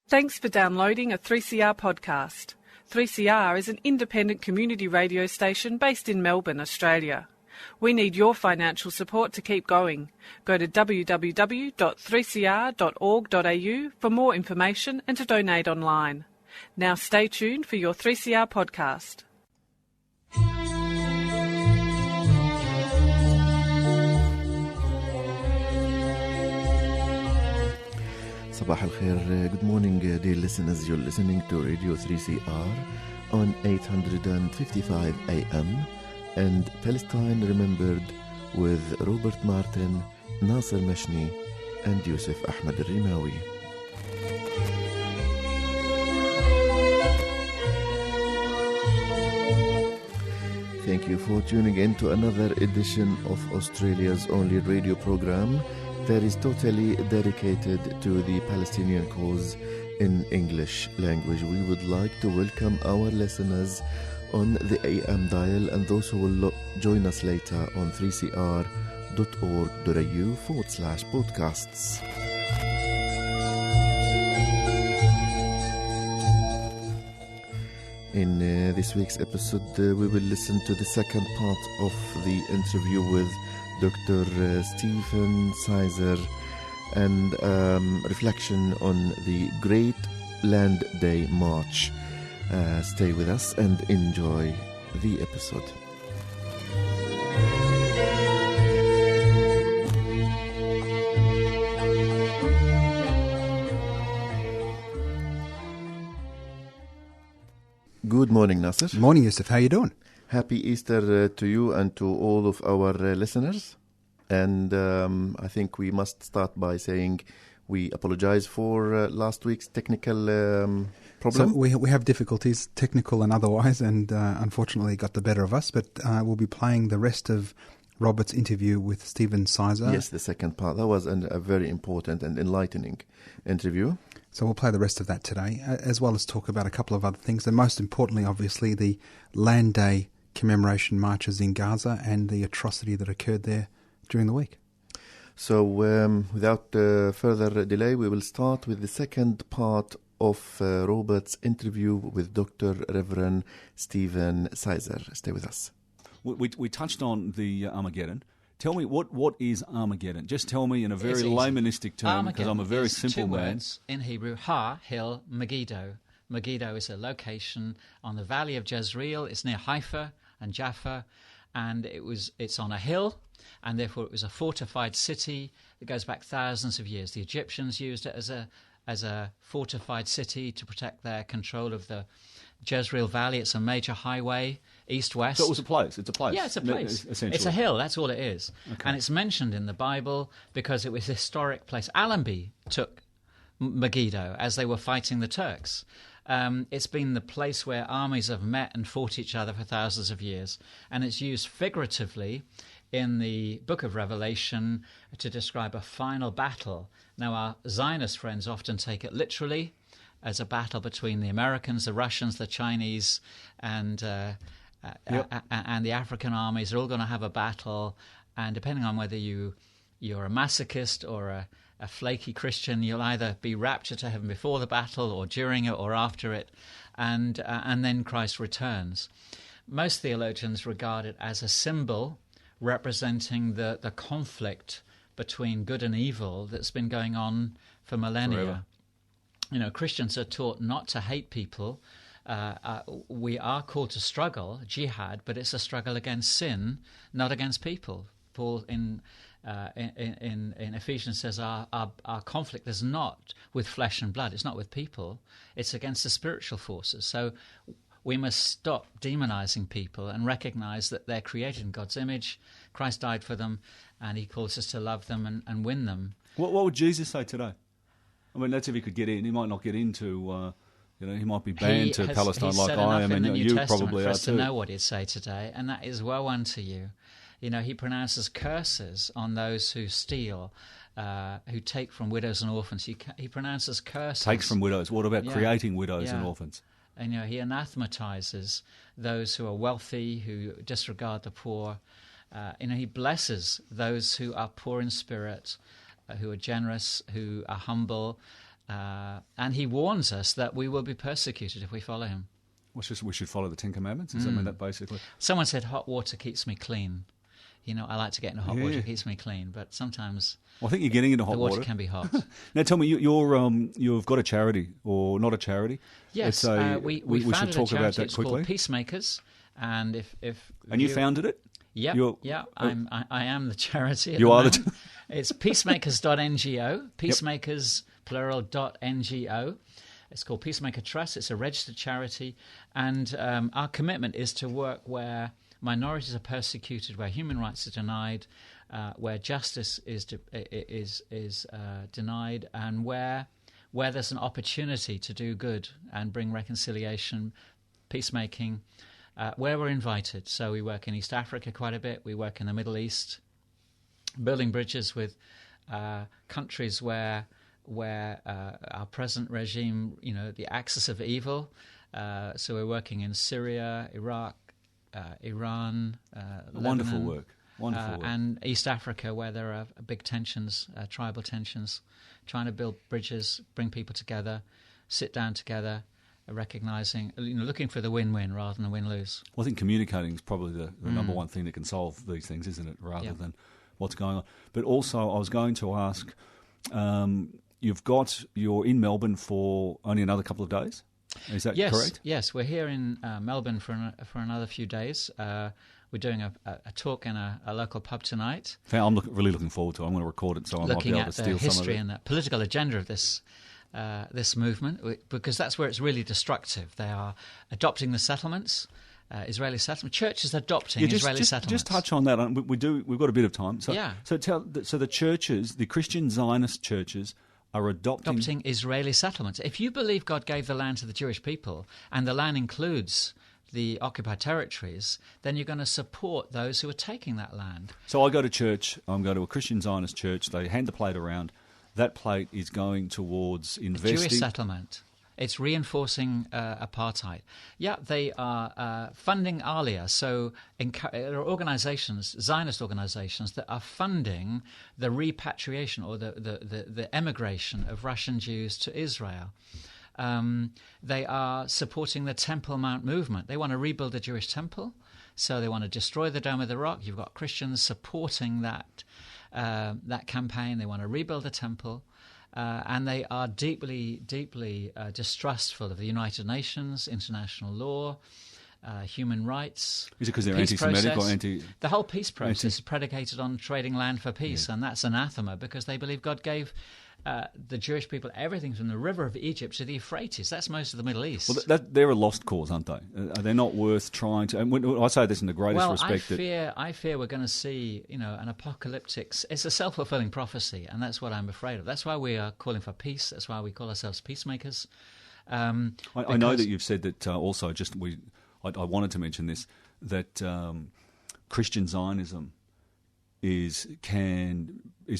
Thanks for downloading a 3CR podcast. 3CR is an independent community radio station based in Melbourne, Australia. We need your financial support to keep going. Go to www.3cr.org.au for more information and to donate online. Now stay tuned for your 3CR podcast. Sabah al-Khair, good morning dear listeners. You're listening to Radio 3CR on 855 AM and Palestine Remembered with Robert Martin, Nasser Mashni and Yusuf Ahmed al-Rimawi. Thank you for tuning in to another edition of Australia's only radio program that is totally dedicated to the Palestinian cause in English language. We would like to welcome our listeners on the AM dial and those who will join us later on 3cr.org.au/podcasts. In this week's episode, we will listen to the second part of the interview with Dr. Stephen Sizer and reflection on the Great Land Day March. Stay with us and enjoy the episode. Good morning, Nasser. Morning, Yusuf. How you doing? Happy Easter to you and to all of our listeners. And I think we must start by saying we apologize for last week's technical problem. So we have difficulties, technical and otherwise, and unfortunately got the better of us. But we'll be playing the rest of Robert's interview with Stephen Sizer. Yes, the second part. That was a very important and enlightening interview. So we'll play the rest of that today, as well as talk about a couple of other things. And most importantly, obviously, the Land Day commemoration marches in Gaza and the atrocity that occurred there during the week. So without further delay, we will start with the second part of Robert's interview with Dr. Reverend Stephen Sizer. Stay with us. We touched on the Armageddon. Tell me, what is Armageddon? Just tell me in a very laymanistic term, because I'm a very simple man. Armageddon is 2 words in Hebrew, Ha, hill, Megiddo. Megiddo is a location on the valley of Jezreel. It's near Haifa and Jaffa, and it's on a hill, and therefore it was a fortified city that goes back thousands of years. The Egyptians used it as a fortified city to protect their control of the Jezreel Valley. It's a major highway, east-west. So it was a place. It's a place. Yeah, it's a place. Essentially. It's a hill. That's all it is. Okay. And it's mentioned in the Bible because it was a historic place. Allenby took Megiddo as they were fighting the Turks. It's been the place where armies have met and fought each other for thousands of years. And it's used figuratively in the book of Revelation to describe a final battle. Now, our Zionist friends often take it literally as a battle between the Americans, the Russians, the Chinese, and the African armies. They're all going to have a battle, and depending on whether you're a masochist or a flaky Christian, you'll either be raptured to heaven before the battle or during it or after it, and then Christ returns. Most theologians regard it as a symbol representing the conflict between good and evil that's been going on for millennia. Forever. You know, Christians are taught not to hate people. We are called to struggle, jihad, but it's a struggle against sin, not against people. Paul in Ephesians says our conflict is not with flesh and blood. It's not with people. It's against the spiritual forces. So we must stop demonizing people and recognize that they're created in God's image. Christ died for them, and he calls us to love them and win them. What would Jesus say today? I mean, that's if he could get in. He might not get into, he might be banned to Palestine like I am, and you probably are too. For us to know what he'd say today, and that is, woe unto you. You know, he pronounces curses on those who steal, who take from widows and orphans. He pronounces curses. Takes from widows. What about creating widows and orphans? And, he anathematizes those who are wealthy, who disregard the poor. He blesses those who are poor in spirit, who are generous, who are humble, And he warns us that we will be persecuted if we follow him. We should follow the Ten Commandments? Does that mean that basically? Someone said hot water keeps me clean. I like to get into hot water, it keeps me clean, but sometimes I think you're getting into hot the water can be hot. Now tell me, you've got a charity, or not a charity? Yes, we should talk about that quickly. It's called Peacemakers, and if you founded it? Yeah, I am the charity. You are It's peacemakers.ngo, peacemakers plural .ngo. It's called Peacemaker Trust. It's a registered charity, and our commitment is to work where minorities are persecuted, where human rights are denied, where justice is denied, and where there's an opportunity to do good and bring reconciliation, peacemaking, where we're invited. So we work in East Africa quite a bit. We work in the Middle East, building bridges with countries where our present regime, the axis of evil. So we're working in Syria, Iraq, Iran, Lebanon, wonderful work, and East Africa, where there are big tensions, tribal tensions, trying to build bridges, bring people together, sit down together, recognizing, looking for the win-win rather than the win-lose. Well, I think communicating is probably the number one thing that can solve these things, isn't it? Rather than what's going on. But also, I was going to ask, you're in Melbourne for only another couple of days. Is that correct? Yes, we're here in Melbourne for another few days. We're doing a talk in a local pub tonight. I'm really looking forward to it. I'm going to record it, so I might be able to steal some of it. Looking at the history and the political agenda of this movement, because that's where it's really destructive. They are adopting the settlements, Israeli settlements. Churches adopting Israeli settlements. Just touch on that. We've got a bit of time. So the churches, the Christian Zionist churches, are adopting Israeli settlements. If you believe God gave the land to the Jewish people, and the land includes the occupied territories, then you're going to support those who are taking that land. So I go to church, I'm going to a Christian Zionist church, they hand the plate around, that plate is going towards investing... Jewish settlement. It's reinforcing apartheid. Yeah, they are funding Aliyah. So there are organizations, Zionist organizations, that are funding the repatriation or the emigration of Russian Jews to Israel. They are supporting the Temple Mount movement. They want to rebuild the Jewish temple, so they want to destroy the Dome of the Rock. You've got Christians supporting that campaign. They want to rebuild the temple. And they are deeply, deeply distrustful of the United Nations, international law, human rights. Is it because they're anti-Semitic or anti... The whole peace process is predicated on trading land for peace, and that's anathema because they believe God gave the Jewish people everything from the river of Egypt to the Euphrates. That's most of the Middle East. Well, they're a lost cause, aren't they? They're not worth trying to... And I say this in the greatest respect. I fear we're going to see, an apocalyptic... It's a self-fulfilling prophecy, and that's what I'm afraid of. That's why we are calling for peace. That's why we call ourselves peacemakers. I know that you've said that also. I wanted to mention this, that Christian Zionism is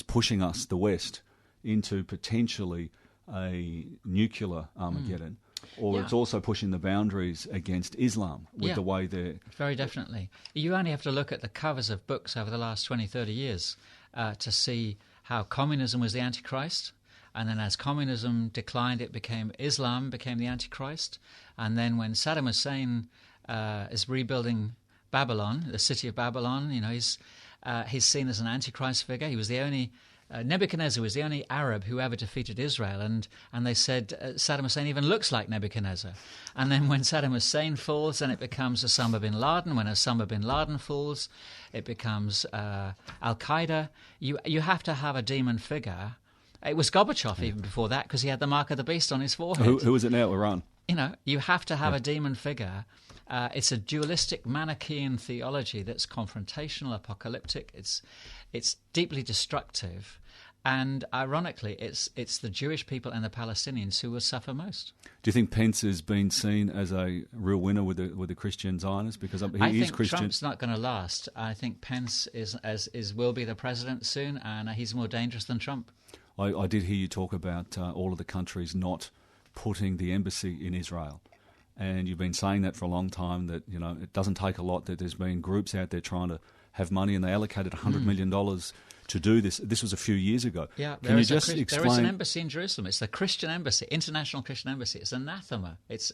pushing us, the West, into potentially a nuclear Armageddon, or it's also pushing the boundaries against Islam with the way they're... Very definitely. You only have to look at the covers of books over the last 20, 30 years to see how communism was the Antichrist, and then as communism declined, Islam became the Antichrist, and then when Saddam Hussein is rebuilding Babylon, the city of Babylon, he's seen as an Antichrist figure. He was the only... Nebuchadnezzar was the only Arab who ever defeated Israel, and they said Saddam Hussein even looks like Nebuchadnezzar. And then when Saddam Hussein falls, then it becomes Osama bin Laden. When Osama bin Laden falls, it becomes Al-Qaeda. You have to have a demon figure. It was Gorbachev even before that because he had the mark of the beast on his forehead. Who is it now? Iran. You have to have a demon figure. It's a dualistic Manichaean theology that's confrontational, apocalyptic. It's deeply destructive, and ironically, it's the Jewish people and the Palestinians who will suffer most. Do you think Pence has been seen as a real winner with the Christian Zionists? Because he is Christian. Trump's not going to last. I think Pence will be the president soon, and he's more dangerous than Trump. I did hear you talk about all of the countries not putting the embassy in Israel. And you've been saying that for a long time, that it doesn't take a lot, that there's been groups out there trying to have money, and they allocated $100 million to do this. This was a few years ago. Yeah, Can you just explain? There is an embassy in Jerusalem. It's the Christian embassy, International Christian Embassy. It's anathema. It's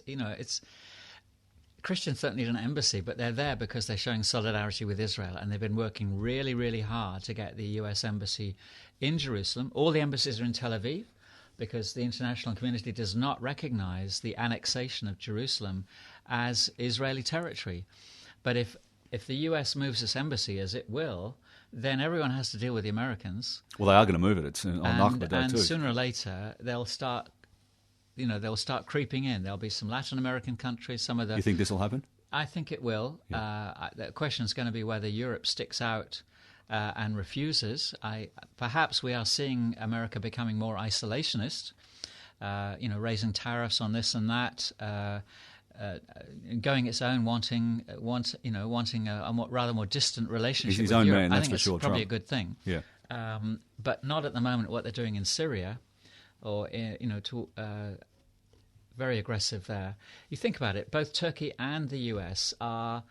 Christians don't need an embassy, but they're there because they're showing solidarity with Israel, and they've been working really, really hard to get the U.S. embassy in Jerusalem. All the embassies are in Tel Aviv because the international community does not recognize the annexation of Jerusalem as Israeli territory. But if the U.S. moves its embassy, as it will, then everyone has to deal with the Americans. Well, they are going to move it. It's on Nakba Day too. And sooner or later, they'll start creeping in. There'll be some Latin American countries, some of the... You think this will happen? I think it will. Yeah. The question is going to be whether Europe sticks out and refuses. Perhaps we are seeing America becoming more isolationist, raising tariffs on this and that, going its own, wanting a rather more distant relationship his with own Europe. man, that's for sure. I think it's probably Trump. A good thing. Yeah. But not at the moment. What they're doing in Syria, or very aggressive there. You think about it. Both Turkey and the US are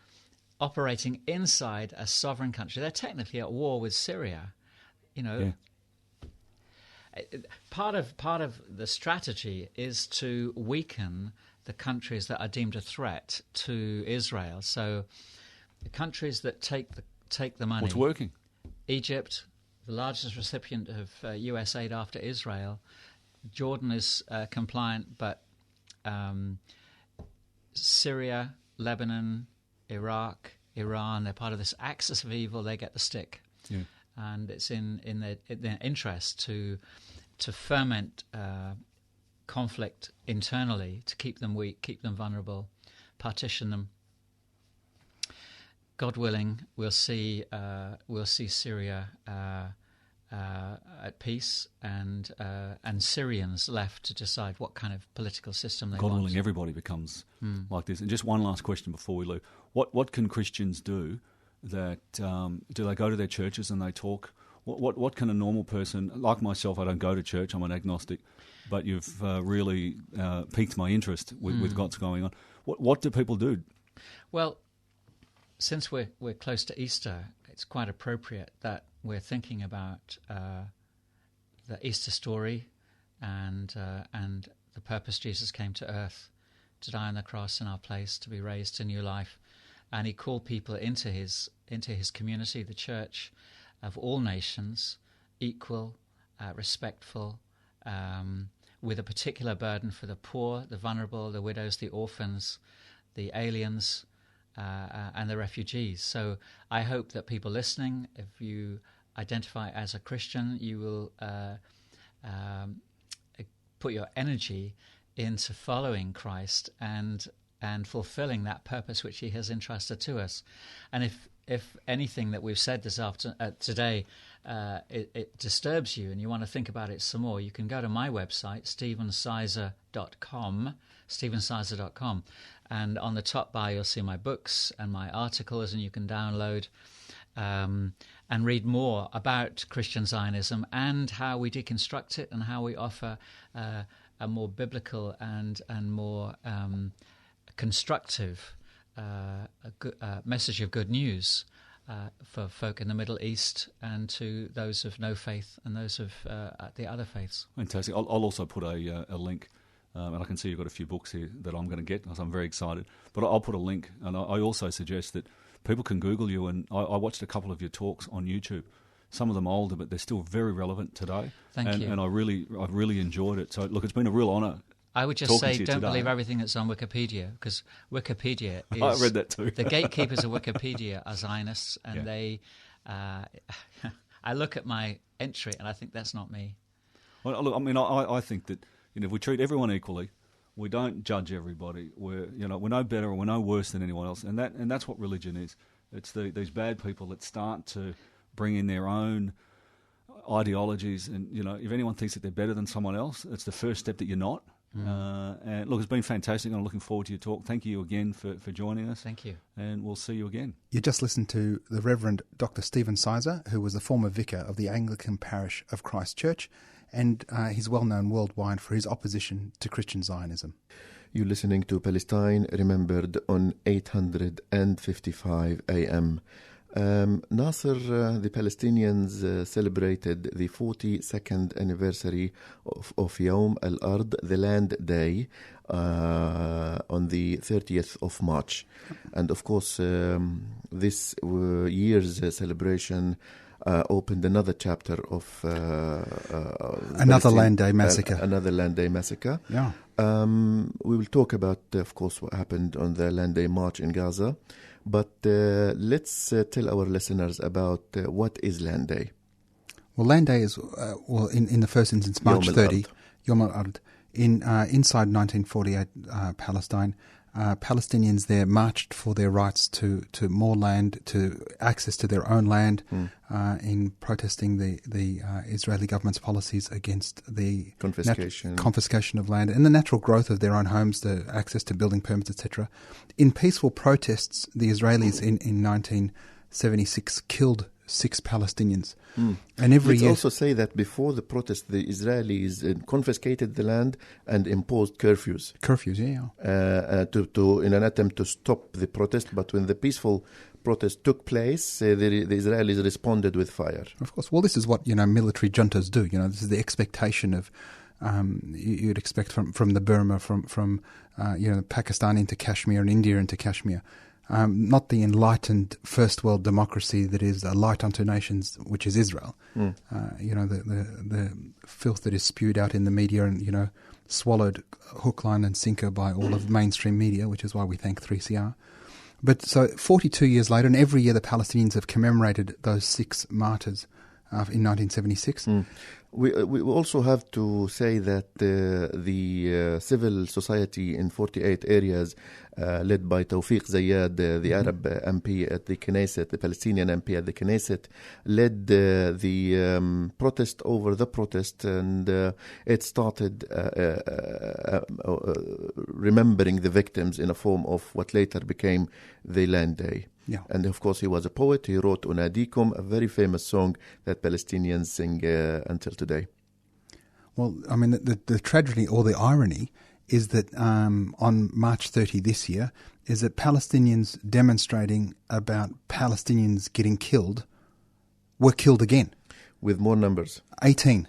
operating inside a sovereign country. They're technically at war with Syria. Yeah. Part of the strategy is to weaken the countries that are deemed a threat to Israel. So the countries that take the money. What's working? Egypt, the largest recipient of US aid after Israel. Jordan is compliant, but Syria, Lebanon, Iraq, Iran, they're part of this axis of evil. They get the stick. Yeah. And it's in their interest to ferment conflict internally, to keep them weak, keep them vulnerable, partition them. God willing, we'll see Syria at peace, and Syrians left to decide what kind of political system they want. God willing, everybody becomes like this. And just one last question before we leave: what can Christians do? That do they go to their churches and they talk? What can a normal person like myself? I don't go to church. I'm an agnostic, but you've really piqued my interest with what's going on. What do people do? Well, since we're close to Easter, it's quite appropriate that we're thinking about the Easter story and the purpose Jesus came to earth to die on the cross in our place, to be raised to new life, and he called people into his community, the church of all nations, equal, respectful, with a particular burden for the poor, the vulnerable, the widows, the orphans, the aliens, and the refugees. So I hope that people listening, if you identify as a Christian, you will put your energy into following Christ and fulfilling that purpose which he has entrusted to us. And if anything that we've said today it disturbs you and you want to think about it some more, you can go to my website, stephensizer.com, and on the top bar you'll see my books and my articles, and you can download and read more about Christian Zionism and how we deconstruct it and how we offer a more biblical and more constructive message of good news for folk in the Middle East and to those of no faith and those of the other faiths. Fantastic. I'll also put a link, and I can see you've got a few books here that I'm going to get, because I'm very excited. But I'll put a link, and I also suggest that people can Google you, and I watched a couple of your talks on YouTube. Some of them older, but they're still very relevant today. Thank you. And I've really enjoyed it. So look, it's been a real honour. I would just say, don't believe everything that's on Wikipedia, because Wikipedia is... I read that too. The gatekeepers of Wikipedia are Zionists, and they... I look at my entry, and I think that's not me. Well, look, I mean, I think that if we treat everyone equally, we don't judge everybody. We're no better or we're no worse than anyone else, and that's what religion is. It's these bad people that start to bring in their own ideologies, and if anyone thinks that they're better than someone else, it's the first step that you're not. And look, it's been fantastic. I'm looking forward to your talk. Thank you again for joining us. Thank you. And we'll see you again. You just listened to the Rev Dr Stephen Sizer, who was the former vicar of the Anglican parish of Christ Church, and he's well known worldwide for his opposition to Christian Zionism. You're listening to Palestine Remembered on 855 AM. Nasser, the Palestinians celebrated the 42nd anniversary of Yawm al-Ard, the Land Day, on the 30th of March. And of course, this year's celebration opened another chapter of another Land Day massacre. Another Land Day massacre. Yeah. We will talk about, of course, what happened on the Land Day March in Gaza. But let's tell our listeners about what is Land Day. Well, Land Day is, in the first instance, March 30, Yawm al-Ard. Inside 1948 Palestine, Palestinians there marched for their rights to more land, to access to their own land, in protesting the Israeli government's policies against the confiscation of land and the natural growth of their own homes, the access to building permits, etc. In peaceful protests, the Israelis in 1976 killed 6 Palestinians. And every year, also say that before the protest, the Israelis confiscated the land and imposed curfews. In an attempt to stop the protest. But when the peaceful protest took place, the Israelis responded with fire. Of course. Well, this is what military juntas do. This is the expectation of you'd expect from the Burma, from Pakistan into Kashmir and India into Kashmir. Not the enlightened first world democracy that is a light unto nations, which is Israel. The filth that is spewed out in the media and, swallowed hook, line and sinker by all of mainstream media, which is why we thank 3CR. But so 42 years later, and every year the Palestinians have commemorated those 6 martyrs in 1976. We also have to say that the civil society in 48 areas, led by Tawfiq Zayyad, the Arab MP at the Knesset, the Palestinian MP at the Knesset, led the protest over the protest, and it started remembering the victims in a form of what later became the Land Day. Yeah. And of course he was a poet. He wrote Unadikum, a very famous song that Palestinians sing until today. Well, I mean, the tragedy or the irony is that on March 30 this year is that Palestinians demonstrating about Palestinians getting killed were killed again. With more numbers. 18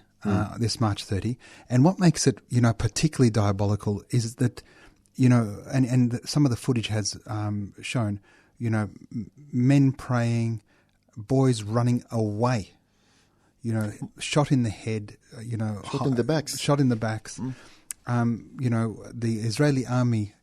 this March 30. And what makes it, particularly diabolical is that, and some of the footage has shown, men praying, boys running away, shot in the head, shot in the backs. Shot in the backs. The Israeli army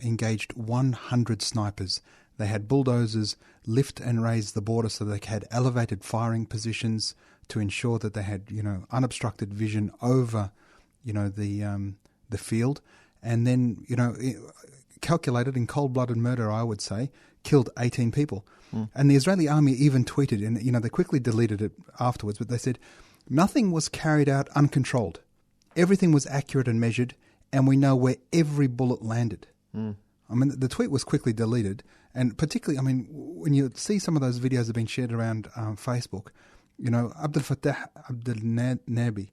engaged 100 snipers. They had bulldozers lift and raise the border so they had elevated firing positions to ensure that they had, unobstructed vision over, the field. And then, calculated in cold-blooded murder, I would say, killed 18 people. And the Israeli army even tweeted, and they quickly deleted it afterwards, but they said, nothing was carried out uncontrolled. Everything was accurate and measured, and we know where every bullet landed. I mean, the tweet was quickly deleted, and particularly, when you see some of those videos that have been shared around Facebook, Abdel Fattah Abdel Nabi,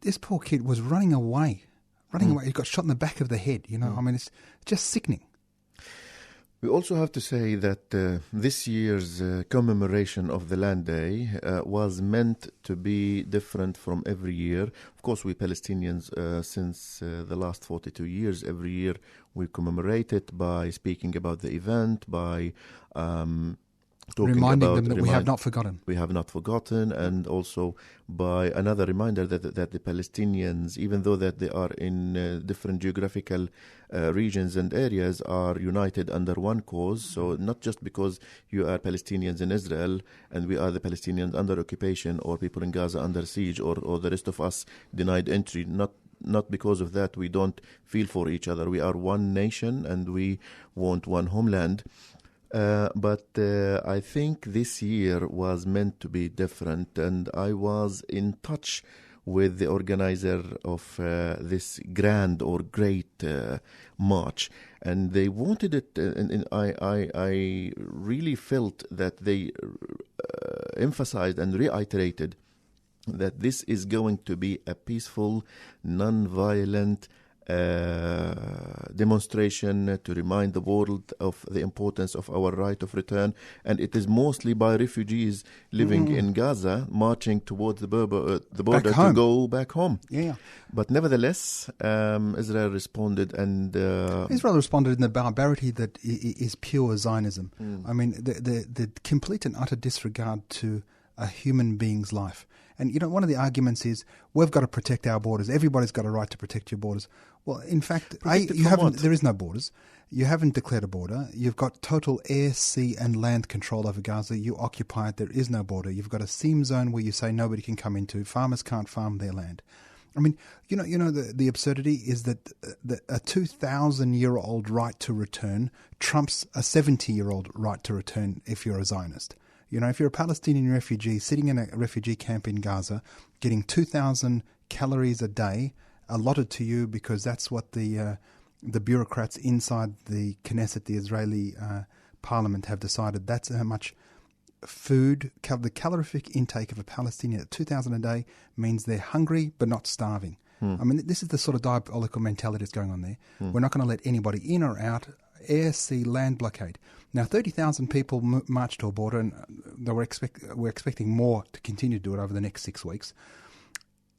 this poor kid was running away. He got shot in the back of the head, it's just sickening. We also have to say that this year's commemoration of the Land Day was meant to be different from every year. Of course, we Palestinians, since the last 42 years, every year we commemorate it by speaking about the event, by reminding them that we have not forgotten. We have not forgotten, and also by another reminder that the Palestinians, even though that they are in different geographical regions and areas, are united under one cause. So not just because you are Palestinians in Israel and we are the Palestinians under occupation, or people in Gaza under siege, or the rest of us denied entry, not because of that we don't feel for each other. We are one nation and we want one homeland. But I think this year was meant to be different, and I was in touch with the organizer of this grand or great march, and they wanted it, and I really felt that they emphasized and reiterated that this is going to be a peaceful, non-violent demonstration to remind the world of the importance of our right of return, and it is mostly by refugees living in Gaza marching towards the border to go back home. But nevertheless, Israel responded, and Israel responded in the barbarity that is pure Zionism. I mean, the complete and utter disregard to a human being's life. And, one of the arguments is, we've got to protect our borders. Everybody's got a right to protect your borders. Well, in fact, there is no borders. You haven't declared a border. You've got total air, sea and land control over Gaza. You occupy it. There is no border. You've got a seam zone where you say nobody can come into. Farmers can't farm their land. I mean, the absurdity is that a 2,000-year-old right to return trumps a 70-year-old right to return if you're a Zionist. If you're a Palestinian refugee sitting in a refugee camp in Gaza, getting 2,000 calories a day allotted to you because that's what the bureaucrats inside the Knesset, the Israeli parliament, have decided. That's how much food, the calorific intake of a Palestinian at 2,000 a day means they're hungry but not starving. I mean, this is the sort of diabolical mentality that's going on there. We're not going to let anybody in or out. Air, sea, land blockade. Now, 30,000 people marched to a border, and we're expecting more to continue to do it over the next 6 weeks.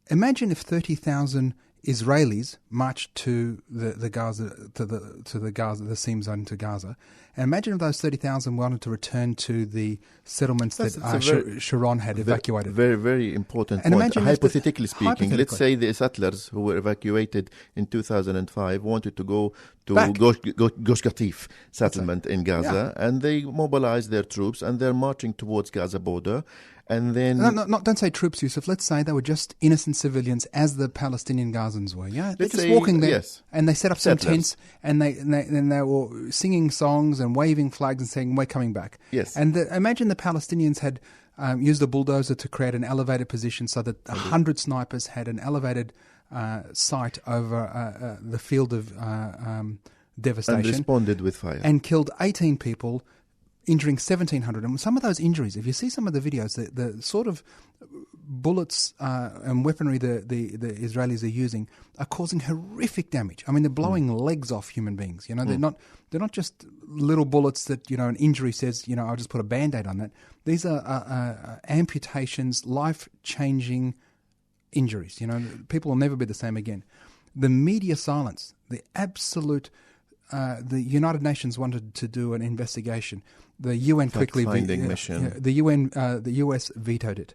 Imagine if 30,000 Israelis marched to the Gaza to the Gaza, the seam zone to Gaza, and imagine if those 30,000 wanted to return to the settlements that Sharon had evacuated. Very, very important point. Hypothetically speaking, let's say the settlers who were evacuated in 2005 wanted to go to Gush Katif settlement in Gaza, and they mobilized their troops, and they're marching towards Gaza border. And then... don't say troops, Yusuf. Let's say they were just innocent civilians, as the Palestinian Gazans were. Yeah, they're just walking there, and they set up some tents, and they were singing songs and waving flags and saying, "We're coming back." Yes. And imagine the Palestinians had used a bulldozer to create an elevated position so that 100 snipers had an elevated sight over the field of devastation, and responded with fire, and killed 18 people, injuring 1,700. And some of those injuries, if you see some of the videos, the sort of bullets and weaponry the Israelis are using are causing horrific damage. I mean, they're blowing legs off human beings. They're not just little bullets that an injury says I'll just put a Band-Aid on that. These are amputations, life-changing injuries. People will never be the same again. The media silence, the absolute. The United Nations wanted to do an investigation. The UN quickly mission. The US vetoed it.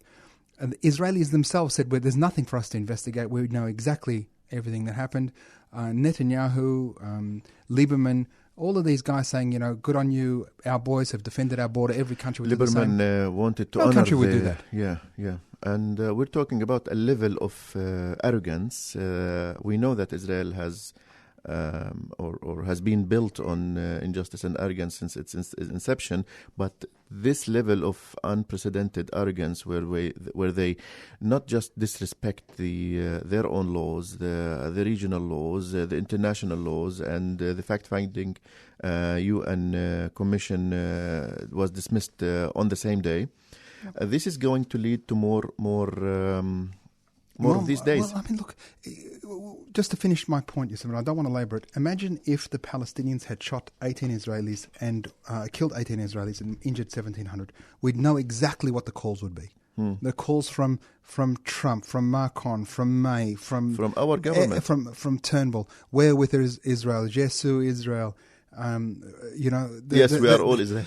And the Israelis themselves said, "Well, there's nothing for us to investigate. We know exactly everything that happened." Netanyahu, Lieberman, all of these guys saying, "Good on you. Our boys have defended our border. Every country would do the same." Lieberman wanted to no honor country would do that. Yeah. And we're talking about a level of arrogance. We know that Israel has. Or has been built on injustice and arrogance since its inception, but this level of unprecedented arrogance, where they not just disrespect their own laws, the regional laws, the international laws, and the fact-finding UN commission was dismissed on the same day. This is going to lead to more of these days. Well, I mean, look, just to finish my point, Yusuf, and I don't want to labour it. Imagine if the Palestinians had shot 18 Israelis and killed 18 Israelis and injured 1,700. We'd know exactly what the calls would be. The calls from Trump, from Macron, from May, from our government, from Turnbull. Where with Israel? Jesu Israel. Yes, we are all Israel.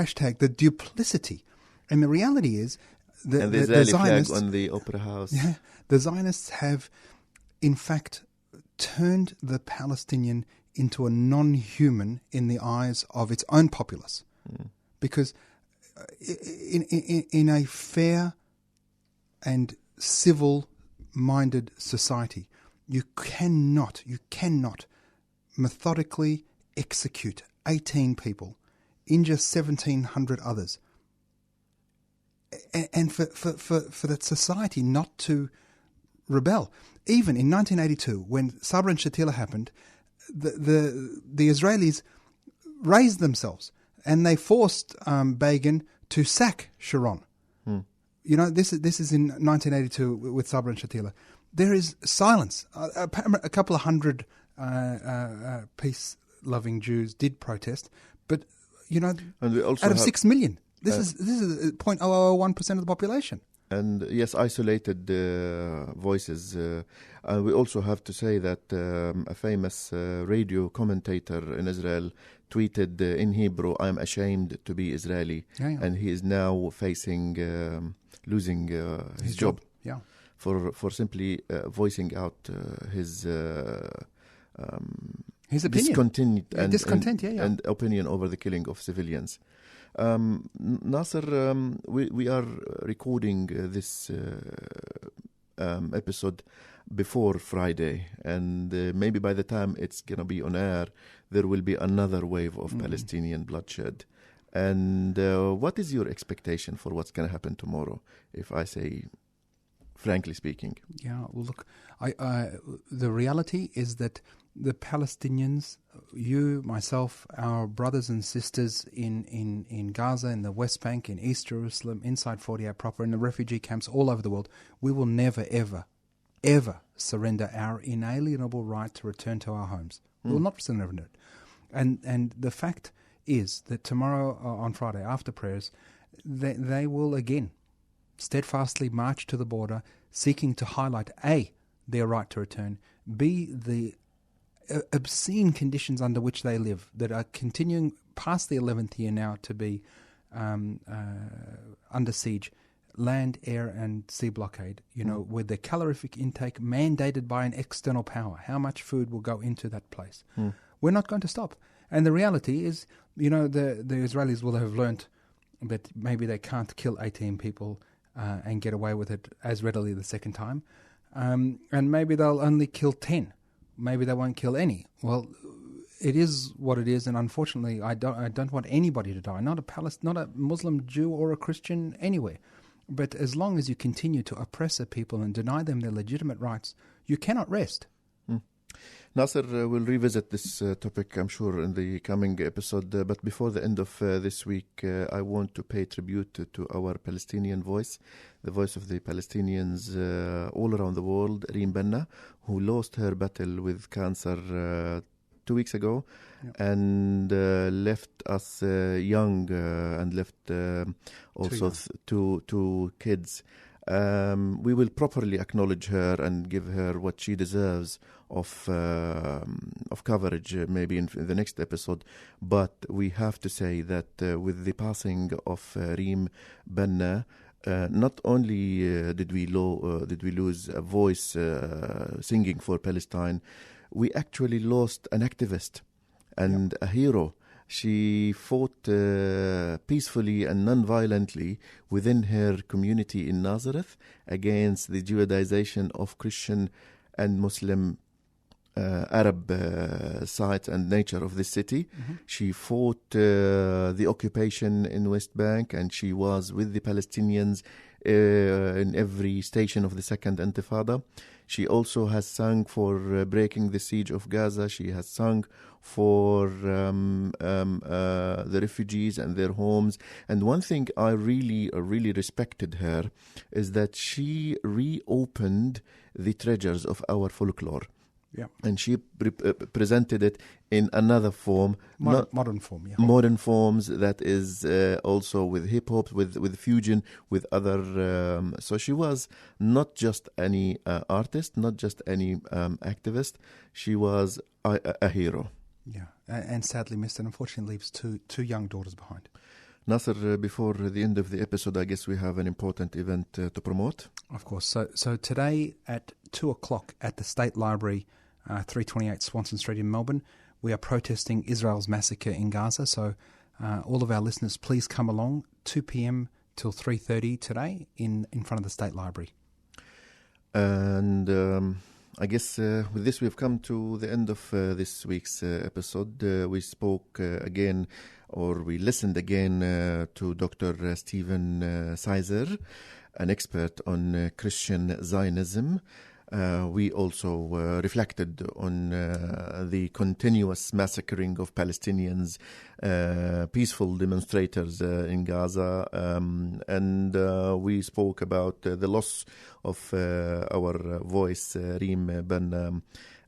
Hashtag the duplicity, and the reality is. And the Israeli flag on the Opera House. Yeah, the Zionists have, in fact, turned the Palestinian into a non-human in the eyes of its own populace. Because in a fair and civil-minded society, you cannot methodically execute 18 people, injure 1,700 others, and for that society not to rebel. Even in 1982, when Sabra and Shatila happened, the Israelis raised themselves and they forced Begin to sack Sharon. This is in 1982 with Sabra and Shatila. there is silence. A couple of hundred peace-loving Jews did protest, but and we also out of 6 million, this is 0.001% of the population. And yes, isolated voices. We also have to say that a famous radio commentator in Israel tweeted in Hebrew, "I'm ashamed to be Israeli," and he is now facing losing his job. Yeah, for simply voicing out his opinion. discontent and opinion over the killing of civilians. Nasser, we are recording this episode before Friday, and maybe by the time it's going to be on air, there will be another wave of Palestinian bloodshed. And what is your expectation for what's going to happen tomorrow, if I say, frankly speaking? Yeah, well, look, the reality is that the Palestinians, you, myself, our brothers and sisters in Gaza, in the West Bank, in East Jerusalem, inside 48 proper, in the refugee camps all over the world, we will never, ever, ever surrender our inalienable right to return to our homes. We will not surrender it. And the fact is that tomorrow, on Friday, after prayers, they will again steadfastly march to the border, seeking to highlight, A, their right to return, B, the obscene conditions under which they live that are continuing past the 11th year now to be under siege, land, air and sea blockade, with the calorific intake mandated by an external power. How much food will go into that place? We're not going to stop. And the reality is, the Israelis will have learnt that maybe they can't kill 18 people and get away with it as readily the second time. And maybe they'll only kill 10. Maybe they won't kill any. Well, it is what it is, and unfortunately, I don't want anybody to die. Not a Muslim, Jew, or a Christian anywhere. But as long as you continue to oppress a people and deny them their legitimate rights, you cannot rest. Nasser, we'll revisit this topic, I'm sure, in the coming episode. But before the end of this week, I want to pay tribute to our Palestinian voice, the voice of the Palestinians all around the world, Reem Banna, who lost her battle with cancer 2 weeks ago, and left us young and left also two kids. We will properly acknowledge her and give her what she deserves of coverage, maybe in the next episode. But we have to say that with the passing of Reem Banna, not only did we lose a voice singing for Palestine, we actually lost an activist and a hero. She fought peacefully and non-violently within her community in Nazareth against the Judaization of Christian and Muslim Arab sites and nature of the city. She fought the occupation in West Bank, and she was with the Palestinians in every station of the Second Intifada. She also has sung for breaking the siege of Gaza. She has sung for the refugees and their homes. And one thing I really respected her is that she reopened the treasures of our folklore. Yeah. And she presented it in another form. Modern form, yeah. Modern forms that is also with hip-hop, with fusion, with other... so she was not just any artist, not just any activist. She was a hero. Yeah, and sadly missed, and unfortunately leaves two young daughters behind. Nasser, before the end of the episode, I guess we have an important event to promote. Of course. So today at 2 o'clock at the State Library, 328 Swanson Street in Melbourne, we are protesting Israel's massacre in Gaza. So all of our listeners, please come along, 2 p.m. till 3:30 today in front of the State Library. And I guess with this we've come to the end of this week's episode. We spoke again, or we listened again to Dr. Stephen Sizer, an expert on Christian Zionism. we also reflected on the continuous massacring of Palestinians, peaceful demonstrators in Gaza, and we spoke about the loss of our voice, Reem Banna.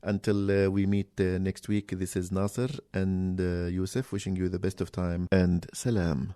Until we meet next week, this is Nasser and Yusuf wishing you the best of time, and salam.